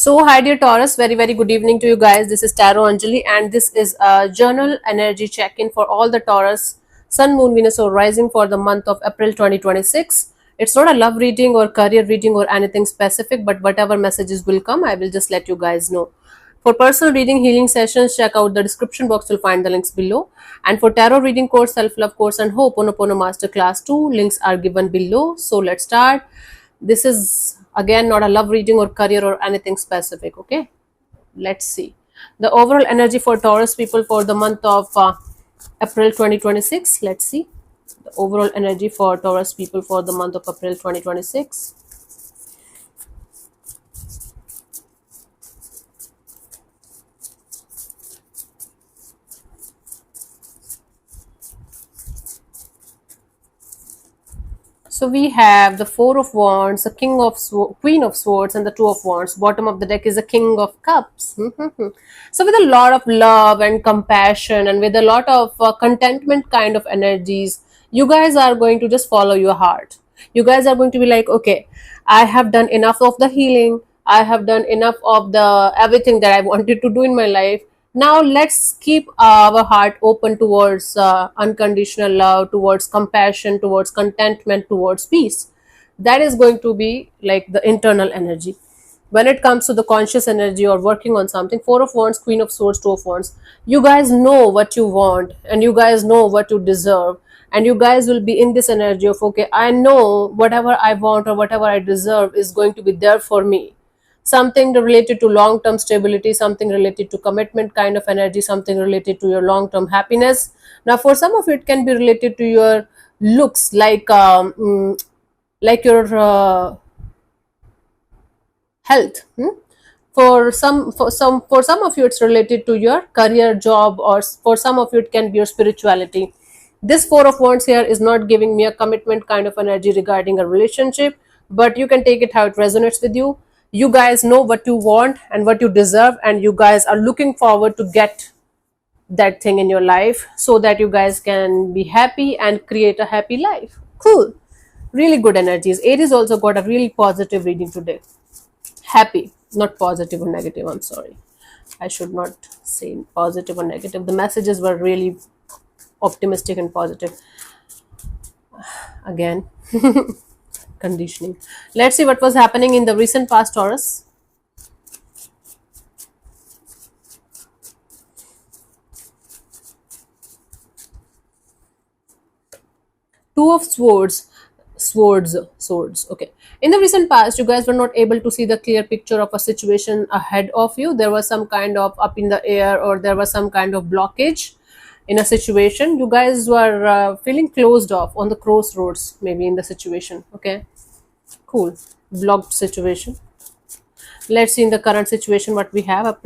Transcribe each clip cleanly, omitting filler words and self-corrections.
So, hi dear Taurus, very good evening to you guys. This is Tarot Anjali, and this is a journal energy check in for all the Taurus, Sun, Moon, Venus, or Rising for the month of April 2026. It's not a love reading or career reading or anything specific, but whatever messages will come, I will just let you guys know. For personal reading, healing sessions, check out the description box. You'll find the links below. And for tarot reading course, self-love course, and Ho'oponopono Master Class 2, links are given below. So let's start. This is again not a love reading or career or anything specific. Okay, let's see the overall energy for Taurus people for the month of April 2026. Let's see the overall energy for Taurus people for the month of April 2026. So we have the Four of Wands, the Queen of Swords, and the Two of Wands. Bottom of the deck is the King of Cups. So with a lot of love and compassion, and with a lot of contentment kind of energies, you guys are going to just follow your heart. You guys are going to be like, okay, I have done enough of the healing. I have done enough of the everything that I wanted to do in my life. Now let's keep our heart open towards unconditional love, towards compassion, towards contentment, towards peace. That is going to be like the internal energy. When it comes to the conscious energy or working on something, Four of Wands, Queen of Swords, Two of Wands, you guys know what you want and you guys know what you deserve, and you guys will be in this energy of, okay, I know whatever I want or whatever I deserve is going to be there for me. Something related to long term stability, something related to commitment kind of energy, something related to your long term happiness. Now for some of it can be related to your looks, like your health. For some of you it's related to your career, job, or for some of you it can be your spirituality. This Four of Wands here is not giving me a commitment kind of energy regarding a relationship, but you can take it how it resonates with you. You guys know what you want and what you deserve, and you guys are looking forward to get that thing in your life so that you guys can be happy and create a happy life. Cool. Really good energies. Aries also got a really positive reading today. Happy, not positive or negative. I'm sorry, I should not say positive or negative. The messages were really optimistic and positive. Again, conditioning. Let's see what was happening in the recent past, Taurus. Two of swords. Okay, in the recent past you guys were not able to see the clear picture of a situation ahead of you. There was some kind of up in the air, or there was some kind of blockage in a situation. You guys were feeling closed off on the crossroads, maybe, in the situation. Okay, cool. Blocked situation. Let's see in the current situation what we have.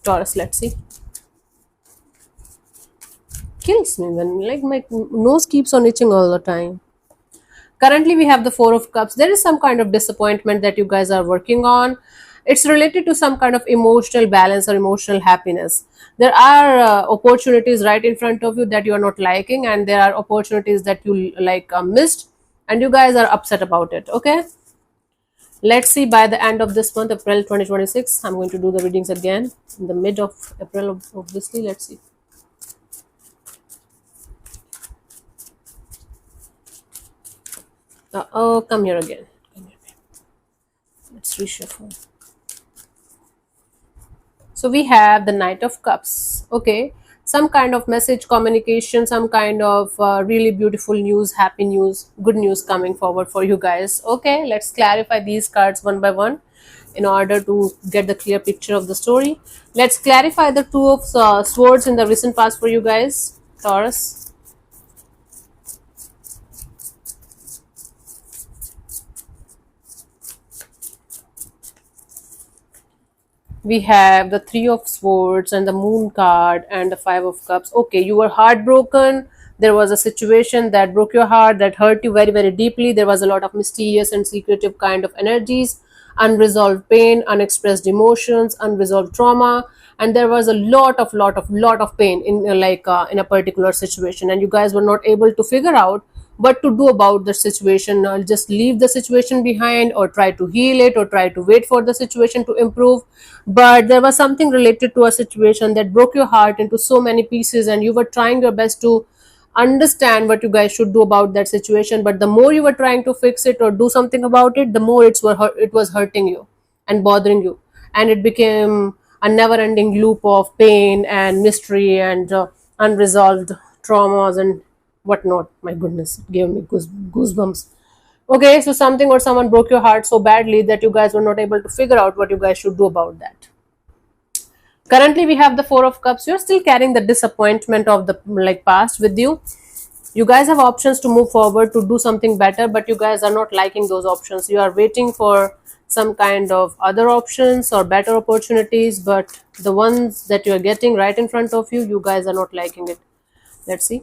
Taurus, let's see. Kills me when like my nose keeps on itching all the time. Currently we have the Four of Cups. There is some kind of disappointment that you guys are working on. It's related to some kind of emotional balance or emotional happiness. There are opportunities right in front of you that you are not liking, and there are opportunities that you missed, and you guys are upset about it. Okay, let's see by the end of this month, April 2026. I'm going to do the readings again in the mid of April, obviously. Let's see. Oh, come here again. Come here. Let's reshuffle. So we have the Knight of Cups. Okay, some kind of message communication, some kind of really beautiful news, happy news, good news coming forward for you guys. Okay, let's clarify these cards one by one in order to get the clear picture of the story. Let's clarify the Two of Swords in the recent past for you guys, Taurus. We have the Three of Swords and the Moon card and the Five of Cups. Okay, you were heartbroken. There was a situation that broke your heart, that hurt you very deeply. There was a lot of mysterious and secretive kind of energies, unresolved pain, unexpressed emotions, unresolved trauma, and there was a lot of pain in in a particular situation, and you guys were not able to figure out what to do about the situation. I'll just leave the situation behind, or try to heal it, or try to wait for the situation to improve. But there was something related to a situation that broke your heart into so many pieces, and you were trying your best to understand what you guys should do about that situation. But the more you were trying to fix it or do something about it, the more it was hurting you and bothering you, and it became a never ending loop of pain and mystery and unresolved traumas and whatnot. My goodness, it gave me goosebumps. Okay, so something or someone broke your heart so badly that you guys were not able to figure out what you guys should do about that. Currently, we have the Four of Cups. You're still carrying the disappointment of the past with you. You guys have options to move forward to do something better, but you guys are not liking those options. You are waiting for some kind of other options or better opportunities, but the ones that you are getting right in front of you, you guys are not liking it. Let's see.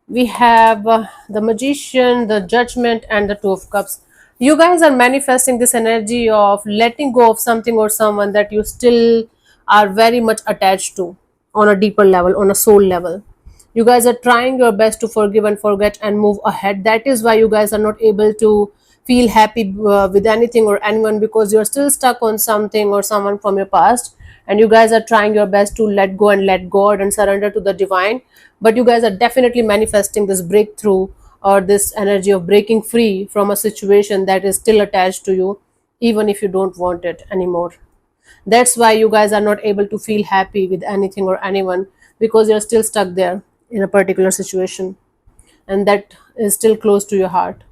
We have the Magician, the Judgment, and the Two of Cups. You guys are manifesting this energy of letting go of something or someone that you still are very much attached to on a deeper level, on a soul level. You guys are trying your best to forgive and forget and move ahead. That is why you guys are not able to feel happy with anything or anyone, because you're still stuck on something or someone from your past, and you guys are trying your best to let go and let God and surrender to the divine. But you guys are definitely manifesting this breakthrough, or this energy of breaking free from a situation that is still attached to you, even if you don't want it anymore. That's why you guys are not able to feel happy with anything or anyone, because you're still stuck there in a particular situation, and that is still close to your heart.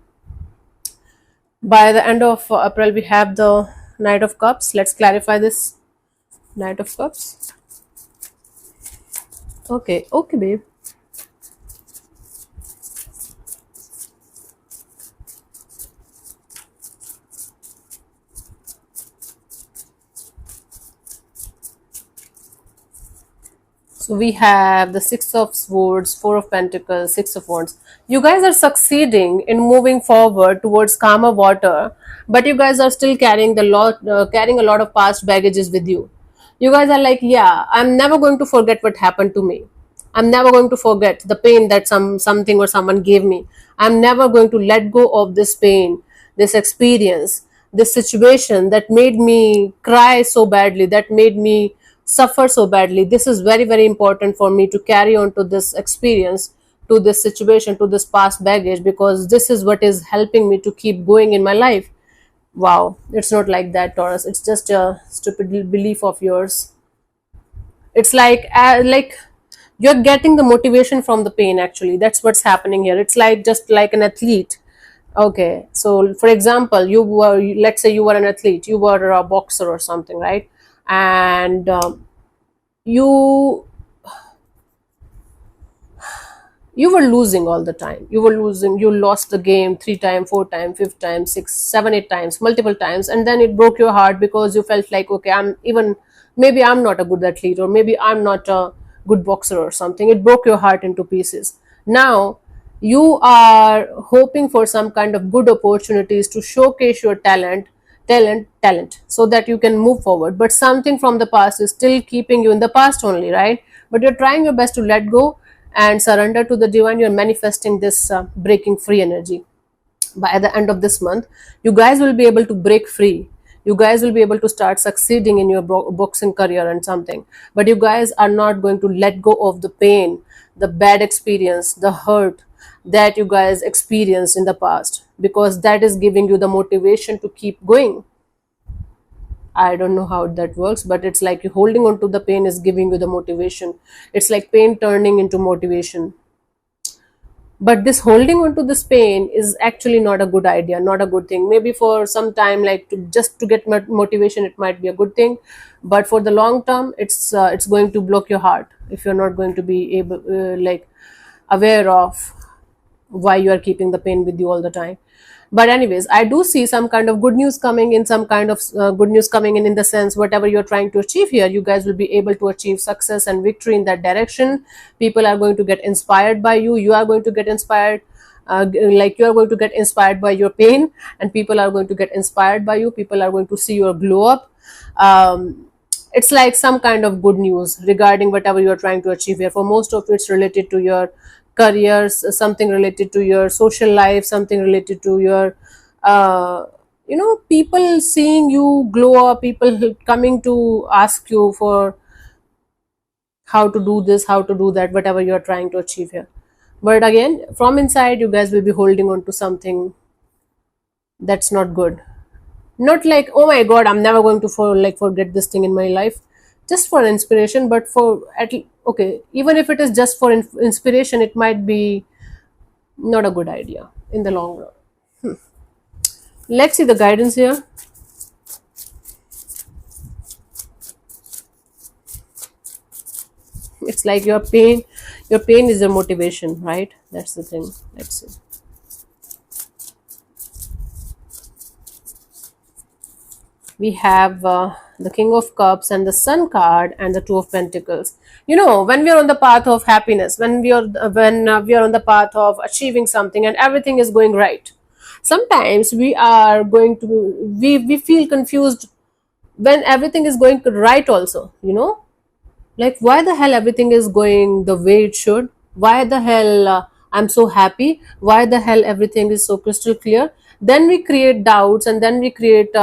By the end of April, we have the Knight of Cups. Let's clarify this. Knight of Cups. Okay, okay, babe. So we have the Six of Swords, Four of Pentacles, Six of Wands. You guys are succeeding in moving forward towards calmer water, but you guys are still carrying a lot of past baggages with you. You guys are like, yeah, I'm never going to forget what happened to me. I'm never going to forget the pain that something or someone gave me. I'm never going to let go of this pain, this experience, this situation that made me cry so badly, that made me suffer so badly. This is very, very important for me to carry on to this experience, to this situation, to this past baggage, because this is what is helping me to keep going in my life. Wow, it's not like that, Taurus. It's just a stupid belief of yours. It's like you're getting the motivation from the pain. Actually, that's what's happening here. It's like just like an athlete. Okay, so for example, let's say you were an athlete, you were a boxer or something, right? And you you were losing all the time. You were losing. You lost the game 3 times, 4 times, fifth time, six, seven, 8 times, multiple times, and then it broke your heart because you felt like, okay, maybe I'm not a good athlete, or maybe I'm not a good boxer or something. It broke your heart into pieces. Now you are hoping for some kind of good opportunities to showcase your talent, so that you can move forward. But something from the past is still keeping you in the past only, right? But you're trying your best to let go and surrender to the divine. You're manifesting this breaking free energy. By the end of this month, you guys will be able to break free. You guys will be able to start succeeding in your boxing career and something. But you guys are not going to let go of the pain, the bad experience, the hurt that you guys experienced in the past, because that is giving you the motivation to keep going. I don't know how that works, but it's like you holding on to the pain is giving you the motivation. It's like pain turning into motivation. But this holding on to this pain is actually not a good idea, not a good thing. Maybe for some time, like to get motivation, it might be a good thing, but for the long term, it's going to block your heart if you're not going to be able aware of why you are keeping the pain with you all the time. But anyways, I do see some kind of good news coming in, some kind of good news coming in the sense, whatever you're trying to achieve here, you guys will be able to achieve success and victory in that direction. People are going to get inspired by you. You are going to get inspired, like you are going to get inspired by your pain, and people are going to get inspired by you. People are going to see your glow up. It's like some kind of good news regarding whatever you're trying to achieve here. For most of it's related to your careers, something related to your social life, something related to your uh, people seeing you glow up, people coming to ask you for how to do this, how to do that, whatever you're trying to achieve here. But again, from inside, you guys will be holding on to something that's not good. Not like, oh my god, I'm never going to forget this thing in my life. Just for inspiration, but for okay, even if it is just for inspiration, it might be not a good idea in the long run. Let's see the guidance here. It's like your pain is your motivation, right? That's the thing. Let's see. We have the King of Cups and the Sun card and the Two of Pentacles. When we are on the path of happiness, when we are on the path of achieving something and everything is going right, sometimes we feel confused when everything is going right also, like why the hell everything is going the way it should, why the hell I'm so happy, why the hell everything is so crystal clear. Then we create doubts, and then we create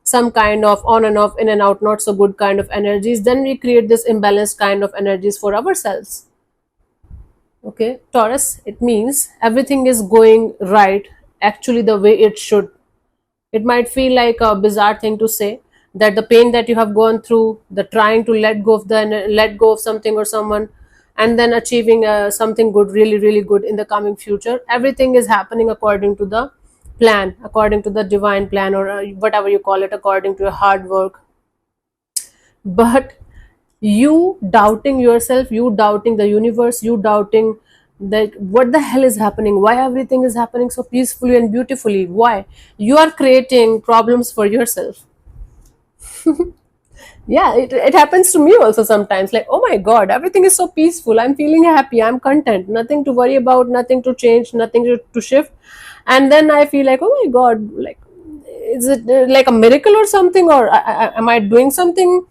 some kind of on and off, in and out, not so good kind of energies. Then we create this imbalanced kind of energies for ourselves. Okay, Taurus, it means everything is going right actually the way it should. It might feel like a bizarre thing to say, that the pain that you have gone through, the trying to let go of something or someone, and then achieving something good, really, really good in the coming future. Everything is happening according to the plan, according to the divine plan, or whatever you call it, according to your hard work. But you doubting yourself, you doubting the universe, you doubting that what the hell is happening, why everything is happening so peacefully and beautifully, why you are creating problems for yourself. Yeah, it happens to me also sometimes, like, oh my god, everything is so peaceful, I'm feeling happy, I'm content, nothing to worry about, nothing to change, nothing to shift. And then I feel like, oh my god, like, is it like a miracle or something, or am I doing something?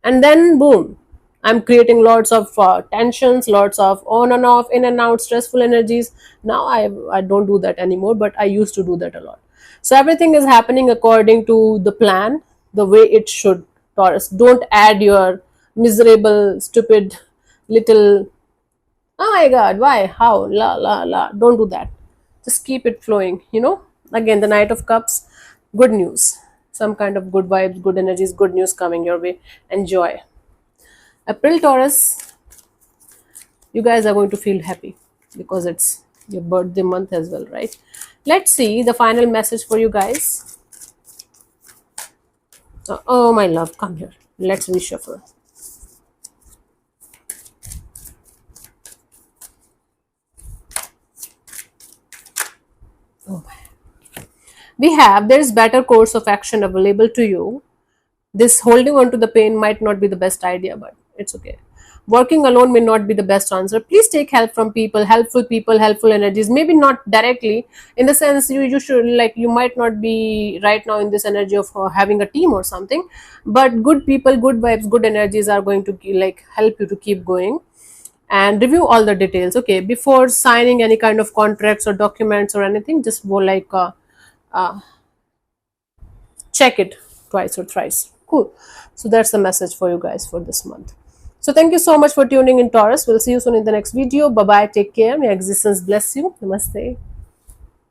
And then boom, I'm creating lots of tensions, lots of on and off, in and out, stressful energies. Now I don't do that anymore, but I used to do that a lot. So everything is happening according to the plan, the way it should. Taurus, don't add your miserable, stupid little, oh my god, why, how, la la la, don't do that. Just keep it flowing. Again, the Knight of Cups, good news, some kind of good vibes, good energies, good news coming your way. Enjoy. April, Taurus, you guys are going to feel happy because it's your birthday month as well, right? Let's see the final message for you guys. Oh my love, come here, let's reshuffle. Oh my. We have, there is better course of action available to you. This holding on to the pain might not be the best idea, but it's okay. Working alone may not be the best answer. Please take help from people, helpful energies. Maybe not directly, in the sense you should, like, you might not be right now in this energy of having a team or something, but good people, good vibes, good energies are going to like help you to keep going. And review all the details, okay, before signing any kind of contracts or documents or anything. Just go like uh, check it twice or thrice. Cool. So that's the message for you guys for this month. So thank you so much for tuning in, Taurus. We'll see you soon in the next video. Bye bye, take care, may existence bless you. Namaste.